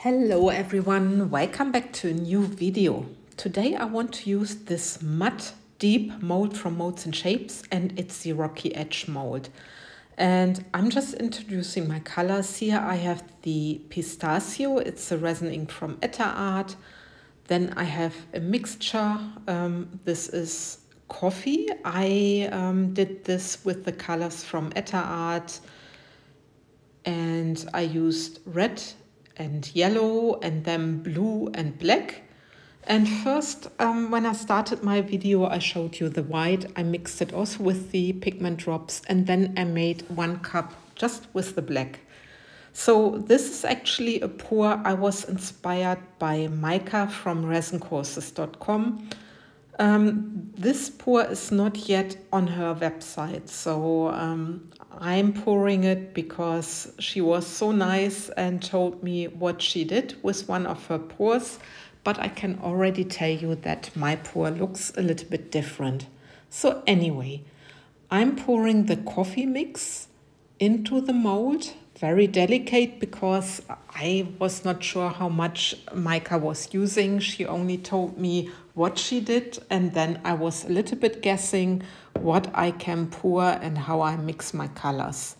Hello everyone, welcome back to a new video. Today I want to use this matte deep mold from MoldsandShapes, and it's the Rocky Edge mold. And I'm just introducing my colors. Here I have the pistachio, it's a resin ink from Etter Art. Then I have a mixture, this is coffee. I did this with the colors from Etter Art, and I used red and yellow and then blue and black. And first, when I started my video, I showed you the white. I mixed it also with the pigment drops, and then I made 1 cup just with the black. So this is actually a pour. I was inspired by Majka from resincourses.com. This pour is not yet on her website, so I'm pouring it because she was so nice and told me what she did with one of her pours, but I can already tell you that my pour looks a little bit different. So anyway, I'm pouring the coffee mix into the mold. Very delicate because I was not sure how much Majka was using. She only told me what she did, and then I was a little bit guessing what I can pour and how I mix my colors.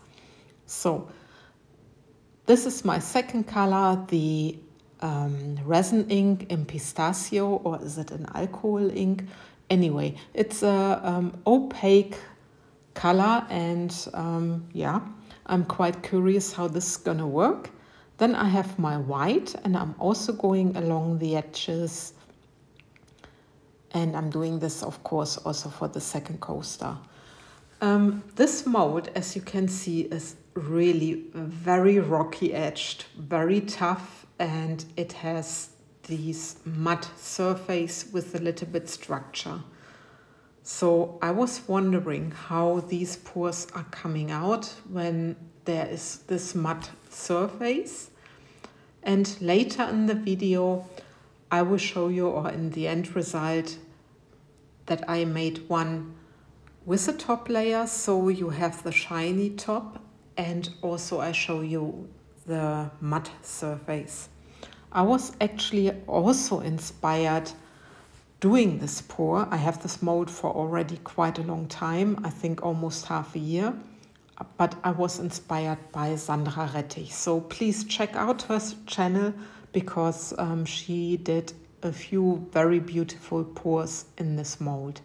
So this is my second color, the resin ink in pistachio, or is it an alcohol ink? Anyway, it's a opaque color, and yeah, I'm quite curious how this is gonna work. Then I have my white, and I'm also going along the edges. And I'm doing this, of course, also for the second coaster. This mold, as you can see, is really very rocky edged, very tough, and it has this mud surface with a little bit structure. So I was wondering how these pours are coming out when there is this mud surface. And later in the video, I will show you, or in the end result, that I made one with a top layer, so you have the shiny top, and also I show you the mud surface. I was actually also inspired doing this pour. I have this mold for already quite a long time, I think almost half a year, but I was inspired by Sandra Rettich. So please check out her channel because she did a few very beautiful pours in this mold.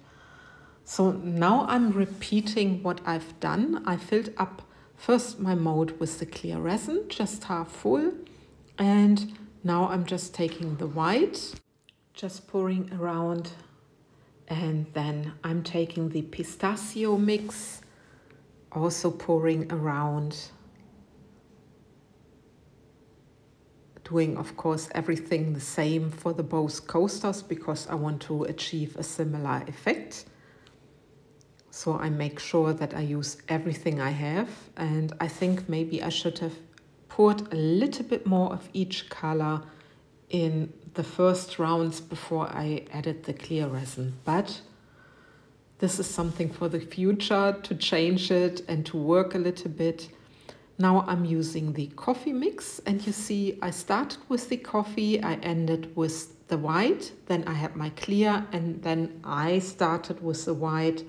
So now I'm repeating what I've done. I filled up first my mold with the clear resin, just half full, and now I'm just taking the white, just pouring around, and then I'm taking the pistachio mix, also pouring around, doing of course everything the same for the both coasters because I want to achieve a similar effect. So I make sure that I use everything I have, and I think maybe I should have poured a little bit more of each color in the first rounds before I added the clear resin. But this is something for the future, to change it and to work a little bit. Now I'm using the coffee mix, and you see I started with the coffee, I ended with the white, then I had my clear, and then I started with the white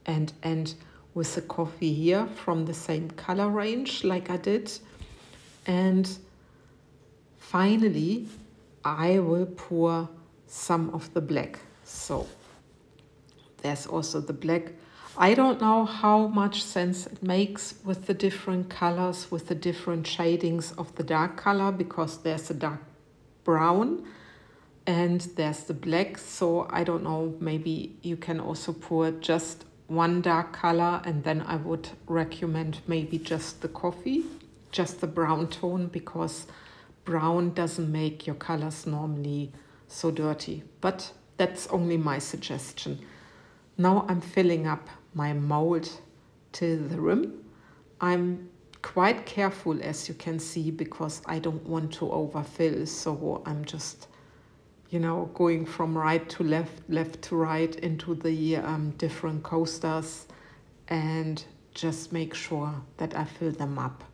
and end with the coffee here from the same color range like I did. And finally I will pour some of the black. So there's also the black. I don't know how much sense it makes with the different colors, with the different shadings of the dark color, because there's a dark brown and there's the black. So I don't know, maybe you can also pour just one dark color, and then I would recommend maybe just the coffee, just the brown tone, because brown doesn't make your colors normally so dirty. But that's only my suggestion. Now I'm filling up my mold till the rim. I'm quite careful, as you can see, because I don't want to overfill. So I'm just, you know, going from right to left, left to right into the different coasters, and just make sure that I fill them up.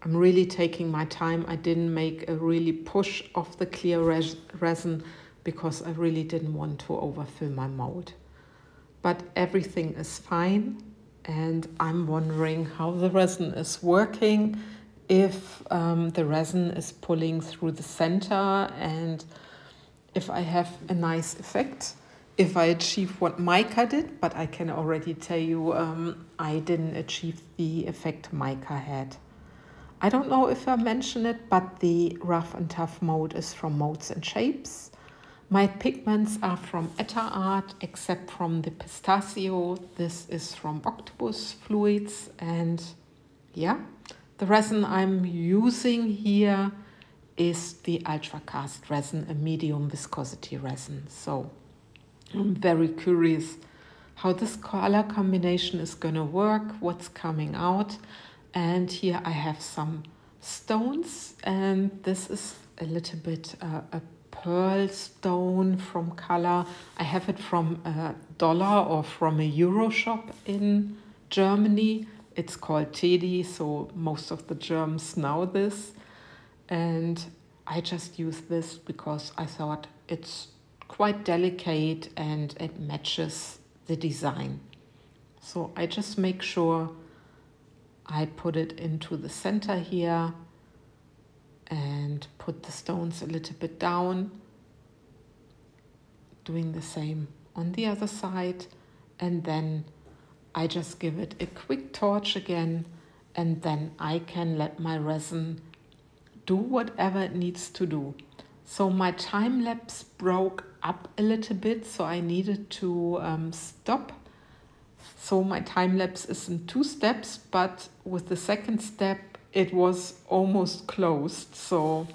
I'm really taking my time. I didn't make a really push of the clear resin because I really didn't want to overfill my mold. But everything is fine, and I'm wondering how the resin is working, if the resin is pulling through the center, and if I have a nice effect, if I achieve what Majka did. But I can already tell you I didn't achieve the effect Majka had. I don't know if I mentioned it, but the Rough and Tough mold is from MoldsandShapes. My pigments are from Etter Art, except from the pistachio. This is from Octopus Fluids, and yeah, the resin I'm using here is the Ultracast resin, a medium viscosity resin. So I'm very curious how this color combination is going to work, what's coming out. And here I have some stones, and this is a little bit a pearl stone from color. I have it from $1 or from a Euro shop in Germany. It's called Teddy, so most of the Germans know this. And I just use this because I thought it's quite delicate and it matches the design. So I just make sure I put it into the center here and put the stones a little bit down, doing the same on the other side, and then I just give it a quick torch again, and then I can let my resin do whatever it needs to do. So my time lapse broke up a little bit, so I needed to stop. So my time lapse is in 2 steps, but with the second step it was almost closed. So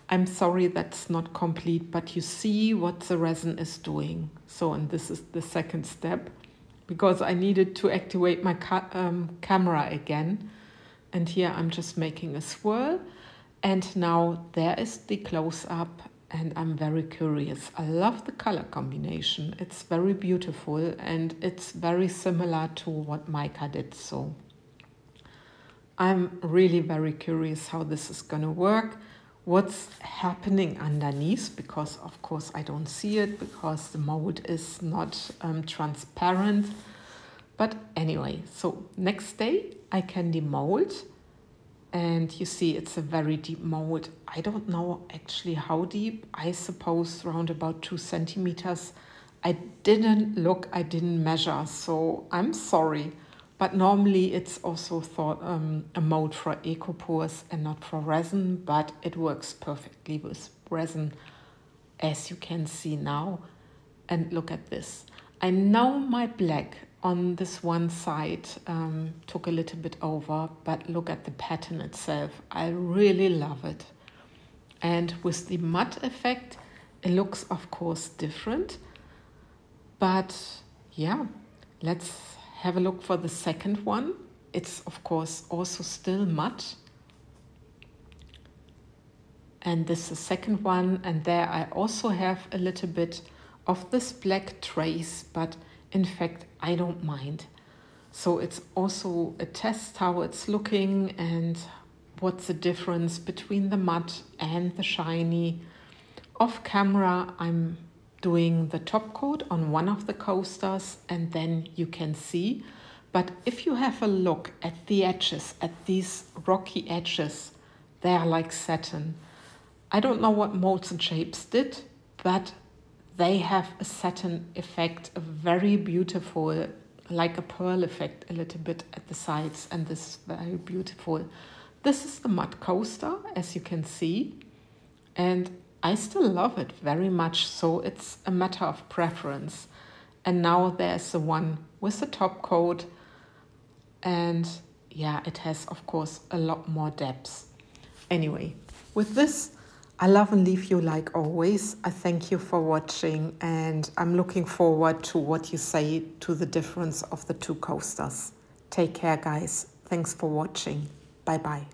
I'm sorry that's not complete, but you see what the resin is doing. So, and this is the second step, because I needed to activate my camera again. And here I'm just making a swirl. And now there is the close-up, and I'm very curious. I love the color combination. It's very beautiful, and it's very similar to what Majka did. So I'm really very curious how this is going to work, what's happening underneath, because of course I don't see it because the mold is not transparent. But anyway, so next day I can demold. And you see it's a very deep mold. I don't know actually how deep. I suppose around about 2 centimeters. I didn't look, I didn't measure, so I'm sorry. But normally it's also thought a mold for eco pores and not for resin, but it works perfectly with resin, as you can see now. And look at this. I know my black on this one side took a little bit over, but look at the pattern itself. I really love it. And with the mud effect, it looks of course different. But yeah, let's have a look for the second one. It's of course also still mud. And this is the second one, and there I also have a little bit of this black trace, but in fact, I don't mind. So it's also a test how it's looking and what's the difference between the matte and the shiny. Off camera, I'm doing the top coat on one of the coasters, and then you can see. But if you have a look at the edges, at these rocky edges, they are like satin. I don't know what MoldsandShapes did, but they have a satin effect, a very beautiful, like a pearl effect a little bit at the sides, and this is very beautiful. This is the mud coaster, as you can see, and I still love it very much, so it's a matter of preference. And now there's the one with the top coat, and yeah, it has of course a lot more depth. Anyway, with this, I love and leave you like always. I thank you for watching, and I'm looking forward to what you say to the difference of the 2 coasters. Take care, guys. Thanks for watching. Bye-bye.